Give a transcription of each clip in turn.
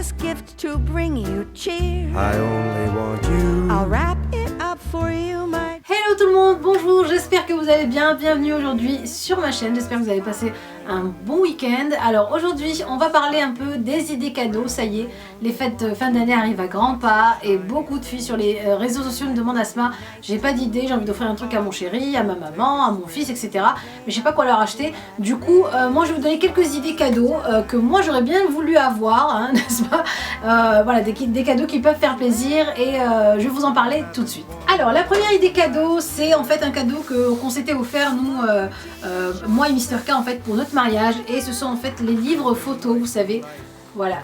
Christmas gift to bring you cheer. I only want you. I'll wrap it up for you, my... Hello tout le monde, bonjour, j'espère que vous allez bien, bienvenue aujourd'hui sur ma chaîne, j'espère que vous avez passé un bon week-end. Alors aujourd'hui on va parler un peu des idées cadeaux, ça y est, les fêtes fin d'année arrivent à grands pas et beaucoup de filles sur les réseaux sociaux me demandent Asma, j'ai pas d'idée, j'ai envie d'offrir un truc à mon chéri, à ma maman, à mon fils, etc. Mais je sais pas quoi leur acheter. Du coup moi je vais vous donner quelques idées cadeaux que moi j'aurais bien voulu avoir, hein, n'est-ce pas, voilà, des cadeaux qui peuvent faire plaisir et je vais vous en parler tout de suite. Alors la première idée cadeau, c'est en fait un cadeau qu'on s'était offert nous, moi et Mister K en fait pour notre mariage, et ce sont en fait les livres photos, vous savez. Voilà,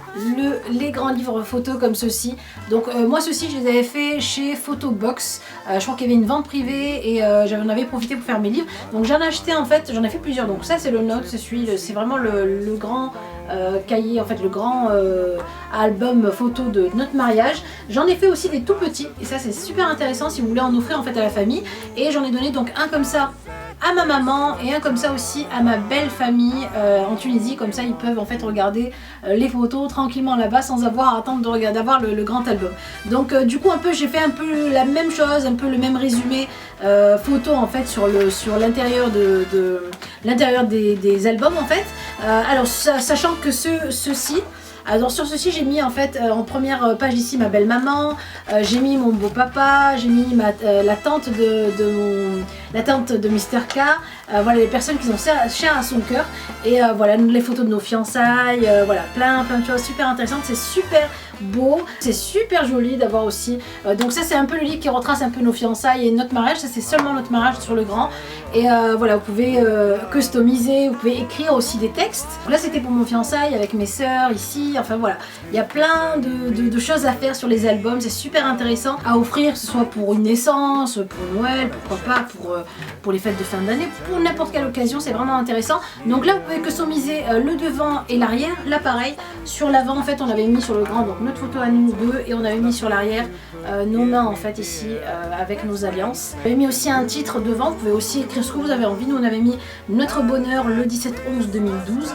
les grands livres photos comme ceci. Donc moi ceux-ci je les avais fait chez Photobox, je crois qu'il y avait une vente privée et j'en avais profité pour faire mes livres. Donc j'en ai acheté en fait, j'en ai fait plusieurs. Donc ça c'est le Note, c'est vraiment le grand cahier, en fait le grand album photo de notre mariage. J'en ai fait aussi des tout petits et ça c'est super intéressant si vous voulez en offrir en fait à la famille. Et j'en ai donné donc un comme ça à ma maman et un comme ça aussi à ma belle famille en Tunisie, comme ça ils peuvent en fait regarder les photos tranquillement là-bas sans avoir à attendre d'avoir le grand album. Donc du coup un peu j'ai fait un peu la même chose, un peu le même résumé photo en fait sur l'intérieur l'intérieur des albums en fait. Alors sachant que ceci, alors sur ceci j'ai mis en fait en première page ici ma belle maman, j'ai mis mon beau papa, j'ai mis la tante la tante de Mister K, voilà les personnes qui sont chères à son cœur, et voilà les photos de nos fiançailles, voilà plein de choses super intéressantes, c'est super beau, c'est super joli d'avoir aussi, donc ça c'est un peu le livre qui retrace un peu nos fiançailles et notre mariage, ça c'est seulement notre mariage sur le grand, et voilà vous pouvez customiser, vous pouvez écrire aussi des textes. Là c'était pour mon fiançailles avec mes sœurs ici, enfin voilà, il y a plein de choses à faire sur les albums, c'est super intéressant à offrir, que ce soit pour une naissance, pour Noël, pourquoi pas pour les fêtes de fin d'année, pour n'importe quelle occasion, c'est vraiment intéressant. Donc là vous pouvez customiser le devant et l'arrière, là pareil, sur l'avant en fait on avait mis sur le grand donc notre photo à nous deux, et on avait mis sur l'arrière nos mains en fait ici avec nos alliances. On avait mis aussi un titre devant, vous pouvez aussi écrire ce que vous avez envie, nous on avait mis notre bonheur le 17/11/2012,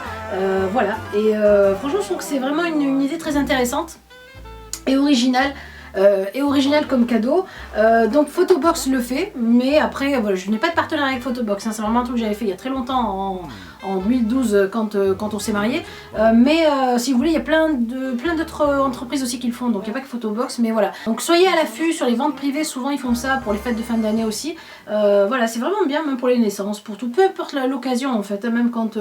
voilà, et franchement je trouve que c'est vraiment une idée très intéressante et originale. Comme cadeau, donc Photobox le fait, mais après voilà, je n'ai pas de partenariat avec Photobox, hein, c'est vraiment un truc que j'avais fait il y a très longtemps en 2012 quand on s'est marié, mais si vous voulez il y a plein d'autres entreprises aussi qui le font, donc il n'y a pas que Photobox, mais voilà, donc soyez à l'affût sur les ventes privées, souvent ils font ça pour les fêtes de fin d'année aussi, voilà c'est vraiment bien, même pour les naissances, pour tout, peu importe l'occasion en fait, même quand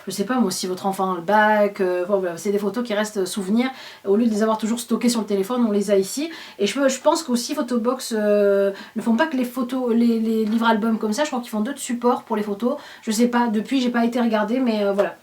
je sais pas moi, si votre enfant a le bac, voilà, c'est des photos qui restent souvenirs, au lieu de les avoir toujours stockées sur le téléphone, on les a ici. Et je pense qu'aussi Photobox ne font pas que les photos, les livres albums comme ça, je crois qu'ils font d'autres supports pour les photos, je sais pas, depuis j'ai pas été regarder, mais voilà.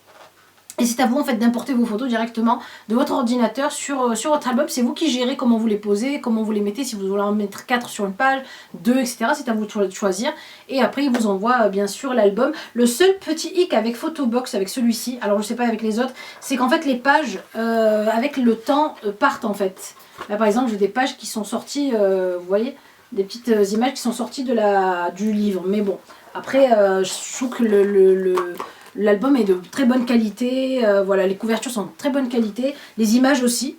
Et c'est à vous en fait d'importer vos photos directement de votre ordinateur sur votre album. C'est vous qui gérez comment vous les posez, comment vous les mettez, si vous voulez en mettre 4 sur une page, 2, etc. C'est à vous de choisir. Et après il vous envoie bien sûr l'album. Le seul petit hic avec Photobox, avec celui-ci, alors je sais pas avec les autres, c'est qu'en fait les pages avec le temps partent en fait. Là par exemple j'ai des pages qui sont sorties, vous voyez, des petites images qui sont sorties du livre. Mais bon, après je trouve que l'album est de très bonne qualité, voilà, les couvertures sont de très bonne qualité, les images aussi,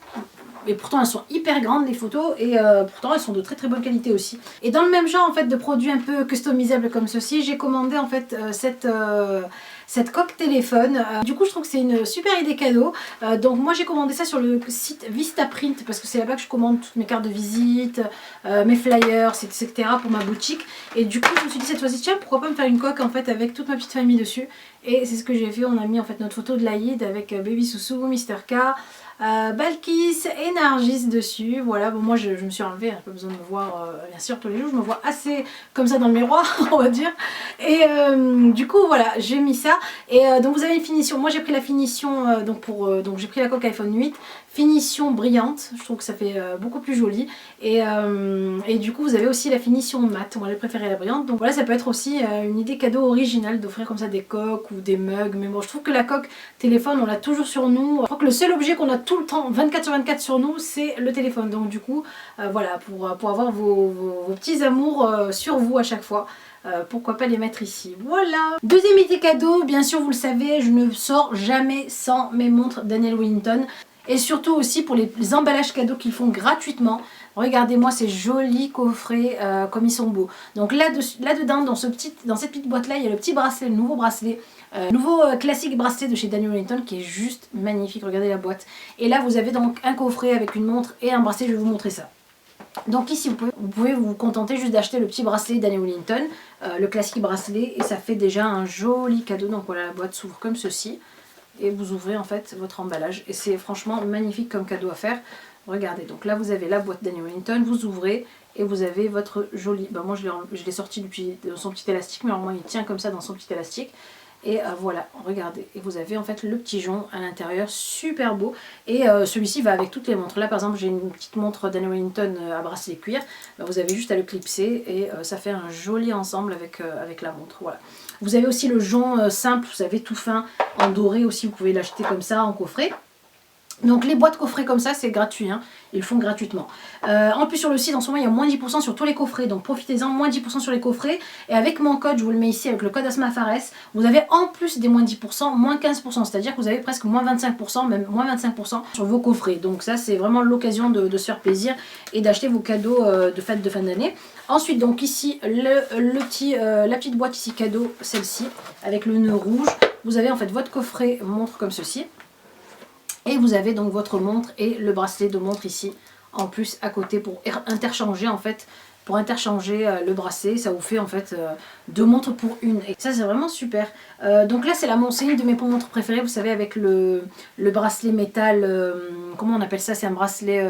et pourtant elles sont hyper grandes les photos, et pourtant elles sont de très très bonne qualité aussi. Et dans le même genre en fait de produits un peu customisables comme ceci, j'ai commandé en fait cette coque téléphone. Du coup je trouve que c'est une super idée cadeau, donc moi j'ai commandé ça sur le site Vistaprint parce que c'est là-bas que je commande toutes mes cartes de visite, mes flyers, etc. pour ma boutique, et du coup je me suis dit cette fois-ci tiens pourquoi pas me faire une coque en fait avec toute ma petite famille dessus, et c'est ce que j'ai fait. On a mis en fait notre photo de l'Aïd avec Baby Soussou, Mister K, Balkis et Nargis dessus. Voilà, bon moi je me suis enlevée, pas besoin de me voir bien sûr tous les jours, je me vois assez comme ça dans le miroir on va dire, et du coup voilà j'ai mis ça, et donc vous avez une finition, moi j'ai pris la finition donc j'ai pris la coque iPhone 8, finition brillante, je trouve que ça fait beaucoup plus joli, et du coup vous avez aussi la finition mat, moi j'ai préféré la brillante, donc voilà ça peut être aussi une idée cadeau originale d'offrir comme ça des coques ou des mugs, mais bon je trouve que la coque téléphone on l'a toujours sur nous, je crois que le seul objet qu'on a tout le temps 24/24 sur nous c'est le téléphone, donc du coup voilà pour avoir vos petits amours sur vous à chaque fois. Pourquoi pas les mettre ici, voilà. Deuxième idée cadeau, bien sûr vous le savez, je ne sors jamais sans mes montres Daniel Wellington. Et surtout aussi pour les emballages cadeaux qu'ils font gratuitement. Regardez-moi ces jolis coffrets comme ils sont beaux. Donc là-dedans, dans cette petite boîte-là, il y a le petit bracelet, le nouveau bracelet. Nouveau classique bracelet de chez Daniel Wellington qui est juste magnifique. Regardez la boîte. Et là, vous avez donc un coffret avec une montre et un bracelet. Je vais vous montrer ça. Donc ici, vous pouvez vous contenter juste d'acheter le petit bracelet Daniel Wellington, le classique bracelet, et ça fait déjà un joli cadeau. Donc voilà, la boîte s'ouvre comme ceci. Et vous ouvrez en fait votre emballage. Et c'est franchement magnifique comme cadeau à faire. Regardez, donc là vous avez la boîte Daniel Wellington, vous ouvrez et vous avez votre joli... Ben moi je l'ai sorti depuis son petit élastique, mais normalement il tient comme ça dans son petit élastique. Et voilà, regardez, et vous avez en fait le petit jonc à l'intérieur, super beau. Et celui-ci va avec toutes les montres. Là par exemple j'ai une petite montre Daniel Wellington à bracelet cuir. Ben, vous avez juste à le clipser et ça fait un joli ensemble avec la montre. Voilà. Vous avez aussi le jonc simple, vous savez, tout fin, en doré aussi, vous pouvez l'acheter comme ça en coffret. Donc les boîtes coffrets comme ça c'est gratuit, hein. Ils le font gratuitement. En plus sur le site en ce moment il y a moins 10% sur tous les coffrets, donc profitez-en, moins 10% sur les coffrets. Et avec mon code, je vous le mets ici avec le code ASMAFARES, vous avez en plus des moins 10%, moins 15%, c'est-à-dire que vous avez presque moins 25%, même moins 25% sur vos coffrets. Donc ça c'est vraiment l'occasion de se faire plaisir et d'acheter vos cadeaux de fête de fin d'année. Ensuite donc ici la petite boîte ici cadeau, celle-ci, avec le nœud rouge. Vous avez en fait votre coffret montre comme ceci. Et vous avez donc votre montre et le bracelet de montre ici en plus à côté pour interchanger en fait. Pour interchanger le bracelet, ça vous fait en fait 2 montres pour une. Et ça c'est vraiment super. Donc là c'est une de mes montres préférées, vous savez, avec le bracelet métal, comment on appelle ça, c'est un bracelet...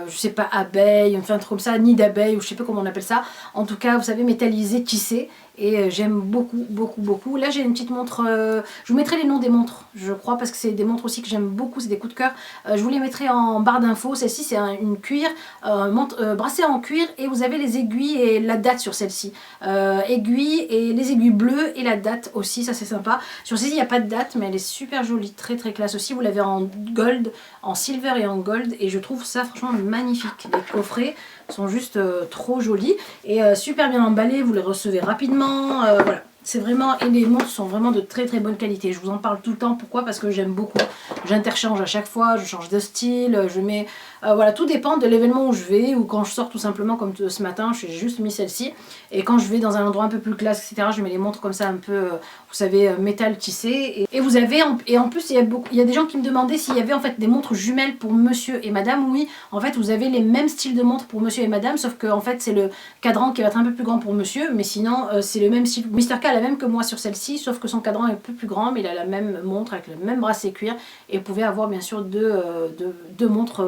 je sais pas, abeille, enfin un truc comme ça, nid d'abeille ou je sais pas comment on appelle ça. En tout cas, vous savez, métallisé, tissé. Et j'aime beaucoup, beaucoup, beaucoup. Là, j'ai une petite montre, je vous mettrai les noms des montres, je crois, parce que c'est des montres aussi que j'aime beaucoup, c'est des coups de cœur. Je vous les mettrai en barre d'infos. Celle-ci, c'est une cuir, bracelet en cuir, et vous avez les aiguilles et la date sur celle-ci. Aiguilles et les aiguilles bleues et la date aussi, ça c'est sympa. Sur celle-ci, il n'y a pas de date, mais elle est super jolie, très très classe aussi. Vous l'avez en gold, en silver et en gold, et je trouve ça franchement magnifique. Les coffrets sont juste trop jolis et super bien emballés, vous les recevez rapidement, voilà. C'est vraiment, et les montres sont vraiment de très très bonne qualité. Je vous en parle tout le temps, pourquoi? Parce que j'aime beaucoup. J'interchange à chaque fois, je change de style, je mets... voilà, tout dépend de l'événement où je vais, ou quand je sors tout simplement, comme ce matin, j'ai juste mis celle-ci. Et quand je vais dans un endroit un peu plus classe, etc., je mets les montres comme ça un peu, vous savez, métal tissé. Et vous avez, et en plus, il y a des gens qui me demandaient s'il y avait en fait des montres jumelles pour monsieur et madame. Oui, en fait, vous avez les mêmes styles de montres pour monsieur et madame, sauf que en fait, c'est le cadran qui va être un peu plus grand pour monsieur, mais sinon, c'est le même style. Mr. K a la même que moi sur celle-ci, sauf que son cadran est un peu plus grand, mais il a la même montre avec le même bracelet cuir. Et vous pouvez avoir bien sûr deux montres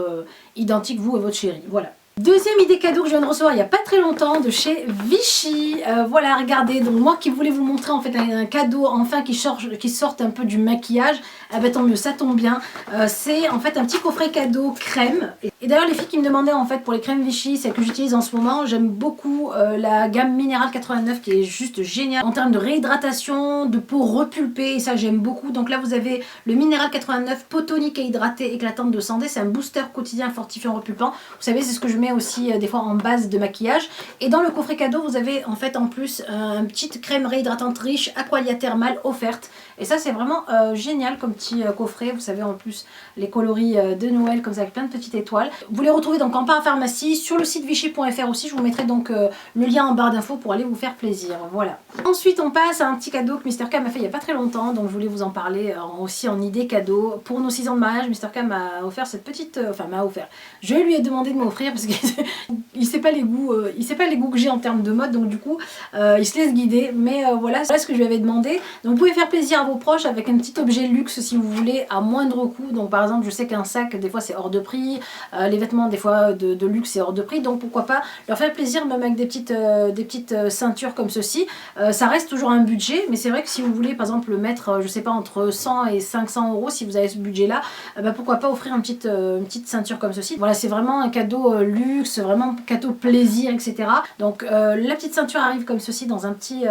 identiques, vous et votre chérie. Voilà. Deuxième idée cadeau que je viens de recevoir il n'y a pas très longtemps de chez Vichy. Voilà, regardez, donc moi qui voulais vous montrer en fait un cadeau enfin qui sorte un peu du maquillage, eh ben tant mieux, ça tombe bien. C'est en fait un petit coffret cadeau crème. Et d'ailleurs les filles qui me demandaient en fait pour les crèmes Vichy, celles que j'utilise en ce moment, j'aime beaucoup la gamme Minéral 89 qui est juste géniale en termes de réhydratation, de peau repulpée, et ça j'aime beaucoup. Donc là vous avez le Minéral 89 peau tonique et hydratée éclatante de santé, c'est un booster quotidien fortifiant repulpant. Vous savez, c'est ce que je mets aussi des fois en base de maquillage. Et dans le coffret cadeau vous avez en fait en plus une petite crème réhydratante riche Aqualia thermale offerte. Et ça c'est vraiment génial comme petit coffret. Vous savez, en plus les coloris de Noël comme ça avec plein de petites étoiles. Vous les retrouvez donc en parapharmacie, sur le site vichy.fr aussi. Je vous mettrai donc le lien en barre d'infos pour aller vous faire plaisir. Voilà. Ensuite on passe à un petit cadeau que Mr. K m'a fait il n'y a pas très longtemps, donc je voulais vous en parler aussi en idée cadeau. Pour nos 6 ans de mariage, Mr. K m'a offert cette petite... enfin m'a offert. Je lui ai demandé de m'offrir parce qu'il sait pas les goûts, que j'ai en termes de mode, donc du coup il se laisse guider. Mais voilà ce que je lui avais demandé. Donc vous pouvez faire plaisir à vos proches avec un petit objet luxe si vous voulez à moindre coût. Donc par exemple je sais qu'un sac des fois c'est hors de prix, les vêtements des fois de luxe c'est hors de prix, donc pourquoi pas leur faire plaisir même avec des petites ceintures comme ceci. Ça reste toujours un budget, mais c'est vrai que si vous voulez par exemple mettre je sais pas entre 100 et 500 €, si vous avez ce budget là, bah, pourquoi pas offrir une petite ceinture comme ceci. Voilà, c'est vraiment un cadeau luxe luxe, vraiment cadeau plaisir, etc. Donc la petite ceinture arrive comme ceci dans un petit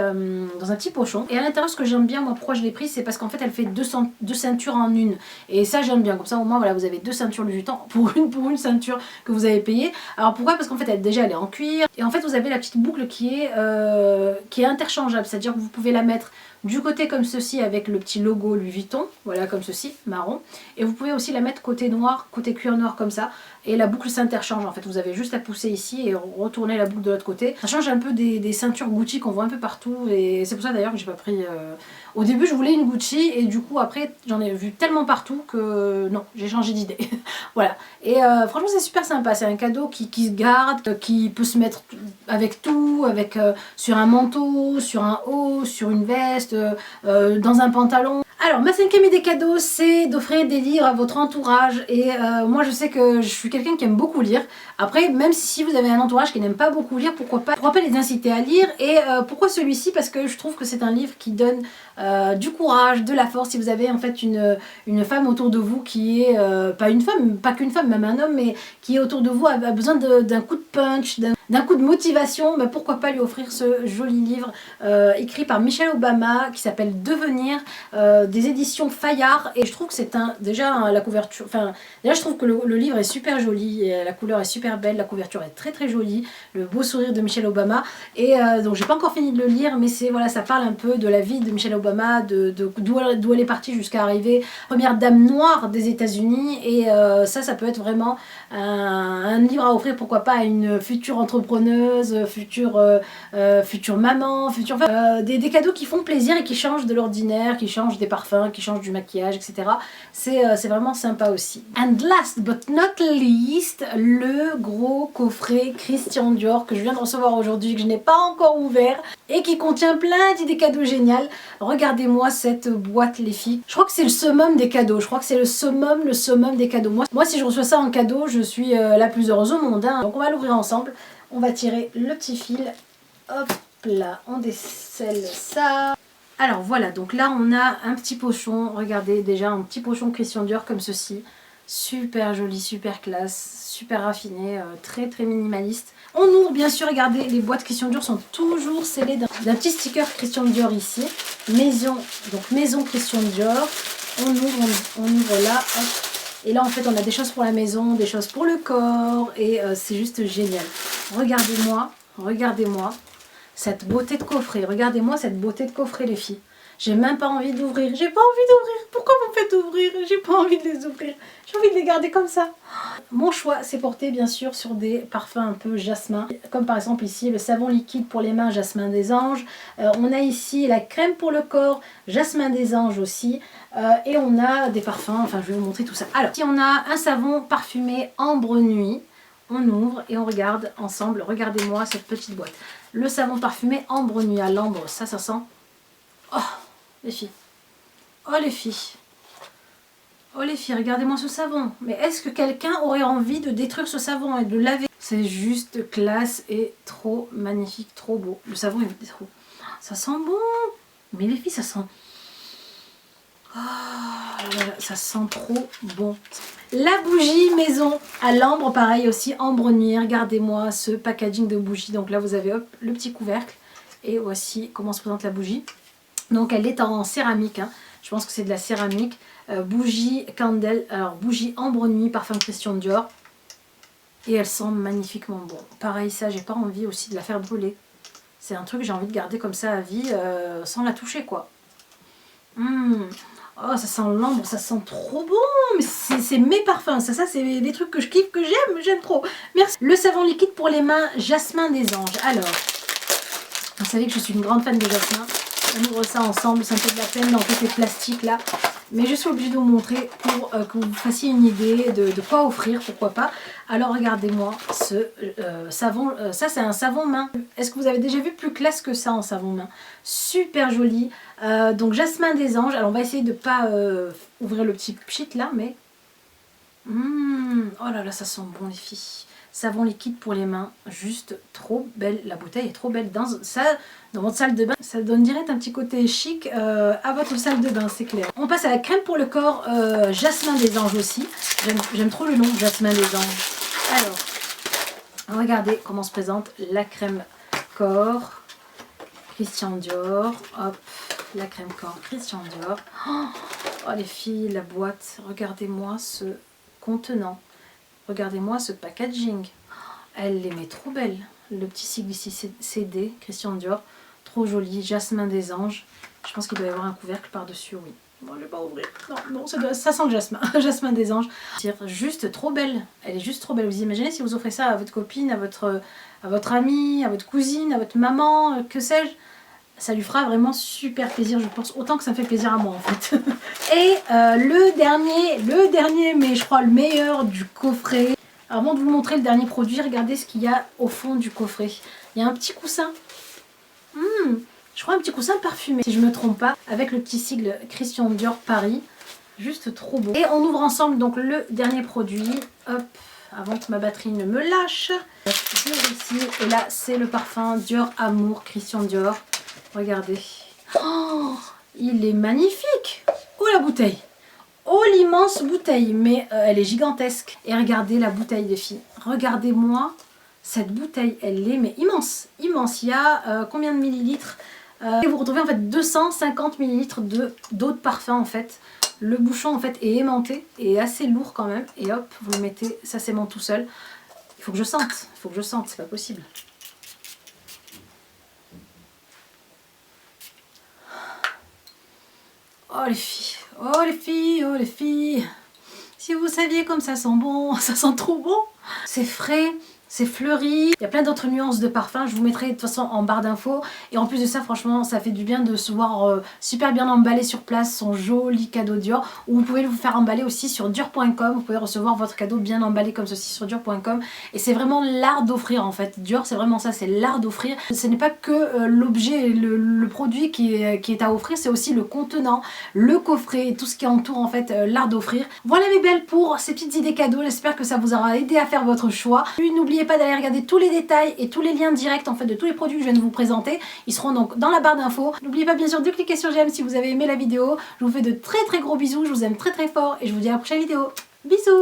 pochon. Et à l'intérieur, ce que j'aime bien, moi pourquoi je l'ai pris, c'est parce qu'en fait elle fait deux ceintures en une. Et ça j'aime bien, comme ça au moins voilà, vous avez deux ceintures Louis Vuitton pour une ceinture que vous avez payée. Alors pourquoi? Parce qu'en fait elle est en cuir. Et en fait vous avez la petite boucle qui est interchangeable, c'est-à-dire que vous pouvez la mettre du côté comme ceci avec le petit logo Louis Vuitton, voilà comme ceci, marron. Et vous pouvez aussi la mettre côté noir, côté cuir noir comme ça. Et la boucle s'interchange en fait, vous avez juste à pousser ici et retourner la boucle de l'autre côté. Ça change un peu des ceintures Gucci qu'on voit un peu partout. Et c'est pour ça d'ailleurs que j'ai pas pris... Au début je voulais une Gucci et du coup après j'en ai vu tellement partout que non, j'ai changé d'idée. Voilà. Et franchement c'est super sympa, c'est un cadeau qui se garde, qui peut se mettre avec tout, avec sur un manteau, sur un haut, sur une veste, dans un pantalon. Alors ma 5e idée cadeau, c'est d'offrir des livres à votre entourage. Et moi je sais que je suis quelqu'un qui aime beaucoup lire. Après, même si vous avez un entourage qui n'aime pas beaucoup lire, pourquoi pas les inciter à lire. Et pourquoi celui-ci? Parce que je trouve que c'est un livre qui donne du courage, de la force. Si vous avez en fait une femme autour de vous qui est, pas une femme, pas qu'une femme, même un homme, mais qui est autour de vous, a besoin d'un coup de punch, d'un coup de motivation, bah pourquoi pas lui offrir ce joli livre écrit par Michelle Obama qui s'appelle Devenir, des éditions Fayard. Et je trouve que c'est déjà la couverture, enfin déjà je trouve que le livre est super joli, et la couleur est super belle, la couverture est très très jolie, le beau sourire de Michelle Obama. Et donc j'ai pas encore fini de le lire, mais c'est voilà, ça parle un peu de la vie de Michelle Obama, d'où elle est partie jusqu'à arriver première dame noire des États-Unis. Et ça peut être vraiment un livre à offrir, pourquoi pas à une future entrepreneuse, future maman, des cadeaux qui font plaisir et qui changent de l'ordinaire, qui changent des parfums, qui changent du maquillage, etc. C'est vraiment sympa aussi. And last but not least, le gros coffret Christian Dior que je viens de recevoir aujourd'hui, que je n'ai pas encore ouvert et qui contient plein d'idées cadeaux géniales. Regardez-moi cette boîte les filles. Je crois que c'est le summum des cadeaux. Je crois que c'est le summum des cadeaux. Moi si je reçois ça en cadeau, je suis la plus heureuse au monde. Hein. Donc on va l'ouvrir ensemble. On va tirer le petit fil. Hop là, on décèle ça. Alors voilà, donc là on a un petit pochon. Regardez déjà un petit pochon Christian Dior comme ceci. Super joli, super classe, super raffiné, très très minimaliste. On ouvre bien sûr, regardez, les boîtes Christian Dior sont toujours scellées d'un petit sticker Christian Dior ici. Maison Christian Dior. On ouvre là, hop. Et là en fait on a des choses pour la maison, des choses pour le corps et c'est juste génial. Regardez-moi cette beauté de coffret. Regardez-moi cette beauté de coffret les filles. J'ai même pas envie d'ouvrir. J'ai pas envie d'ouvrir. Pourquoi vous me faites ouvrir? J'ai pas envie de les ouvrir. J'ai envie de les garder comme ça. Mon choix s'est porté bien sûr sur des parfums un peu jasmin. Comme par exemple ici le savon liquide pour les mains Jasmin des Anges. On a ici la crème pour le corps Jasmin des Anges aussi. Et on a des parfums. Enfin je vais vous montrer tout ça. Alors, si on a un savon parfumé Ambre Nuit. On ouvre et on regarde ensemble. Regardez-moi cette petite boîte. Le savon parfumé Ambre Nuit à l'ambre. Ça sent... Oh les filles. Oh les filles. Oh les filles, regardez-moi ce savon. Mais est-ce que quelqu'un aurait envie de détruire ce savon et de le laver? C'est juste classe et trop magnifique, trop beau. Le savon est trop... Ça sent bon. Mais les filles, ça sent... Oh, voilà, ça sent trop bon. La bougie maison à l'ambre, pareil aussi, ambre nuit. Regardez-moi ce packaging de bougie. Donc là, vous avez hop, le petit couvercle. Et voici comment se présente la bougie. Donc elle est en céramique. Hein. Je pense que c'est de la céramique. Bougie candle. Alors bougie ambre nuit, parfum Christian Dior. Et elle sent magnifiquement bon. Pareil, ça, j'ai pas envie aussi de la faire brûler. C'est un truc que j'ai envie de garder comme ça à vie, sans la toucher, quoi. Oh, ça sent l'ambre, ça sent trop bon. Mais c'est mes parfums, ça c'est des trucs que je kiffe, que j'aime trop. Merci. Le savon liquide pour les mains Jasmin des Anges. Alors, vous savez que je suis une grande fan de jasmin. On ouvre ça ensemble, ça me fait de la peine dans tous ces plastiques là. Mais je suis obligée de vous montrer pour que vous fassiez une idée de quoi offrir, pourquoi pas. Alors regardez-moi ce savon, ça c'est un savon main. Est-ce que vous avez déjà vu plus classe que ça en savon main? Super joli. Donc Jasmin des Anges. Alors on va essayer de ne pas ouvrir le petit pchit là, mais... Oh là là, ça sent bon les filles. Savon liquide pour les mains, juste trop belle. La bouteille est trop belle. Dans votre salle de bain, ça donne direct un petit côté chic à votre salle de bain, c'est clair. On passe à la crème pour le corps Jasmin des Anges aussi. J'aime trop le nom Jasmin des Anges. Alors, Regardez comment se présente la crème corps Christian Dior. Hop, la crème corps Christian Dior. Oh les filles, la boîte. Regardez-moi ce contenant. Regardez-moi ce packaging. Elle les met trop belle. Le petit sigle ici, CD, Christian Dior. Trop joli. Jasmin des anges. Je pense qu'il doit y avoir un couvercle par-dessus, oui. Bon, je vais pas ouvrir. Non, ça sent le jasmin. Jasmin des anges. Juste trop belle. Elle est juste trop belle. Vous imaginez si vous offrez ça à votre copine, à votre amie, à votre cousine, à votre maman, que sais-je. Ça lui fera vraiment super plaisir, je pense. Autant que ça me fait plaisir à moi, en fait. Et le dernier, mais je crois le meilleur du coffret. Alors, avant de vous montrer le dernier produit, regardez ce qu'il y a au fond du coffret. Il y a un petit coussin. Je crois un petit coussin parfumé, si je me trompe pas, avec le petit sigle Christian Dior Paris. Juste trop beau. Et on ouvre ensemble donc le dernier produit. Hop, avant que ma batterie ne me lâche. Je ici. Et là, c'est le parfum Dior Amour Christian Dior. Regardez. Oh, il est magnifique. Oh la bouteille. Oh l'immense bouteille. Mais elle est gigantesque. Et regardez la bouteille des filles. Regardez-moi. Cette bouteille, elle est mais immense. Immense. Il y a combien de millilitres et vous retrouvez en fait 250 millilitres d'eau de parfum en fait. Le bouchon en fait est aimanté et assez lourd quand même. Et hop, vous le mettez, ça s'aimante tout seul. Il faut que je sente, c'est pas possible. Oh les filles, oh les filles, oh les filles. Si vous saviez comme ça sent bon, ça sent trop bon. C'est frais. C'est fleuri, il y a plein d'autres nuances de parfum, je vous mettrai de toute façon en barre d'infos. Et en plus de ça, franchement, ça fait du bien de se voir super bien emballé sur place, son joli cadeau Dior. Ou vous pouvez vous faire emballer aussi sur Dior.com, vous pouvez recevoir votre cadeau bien emballé comme ceci sur Dior.com. Et c'est vraiment l'art d'offrir en fait. Dior, c'est vraiment ça, c'est l'art d'offrir. Ce n'est pas que l'objet, le produit qui est à offrir, c'est aussi le contenant, le coffret et tout ce qui entoure en fait l'art d'offrir. Voilà mes belles pour ces petites idées cadeaux, j'espère que ça vous aura aidé à faire votre choix. N'oubliez pas d'aller regarder tous les détails et tous les liens directs en fait de tous les produits que je viens de vous présenter. Ils seront donc dans la barre d'infos. N'oubliez pas bien sûr de cliquer sur j'aime si vous avez aimé la vidéo. Je vous fais de très gros bisous, je vous aime très fort et je vous dis à la prochaine vidéo. Bisous.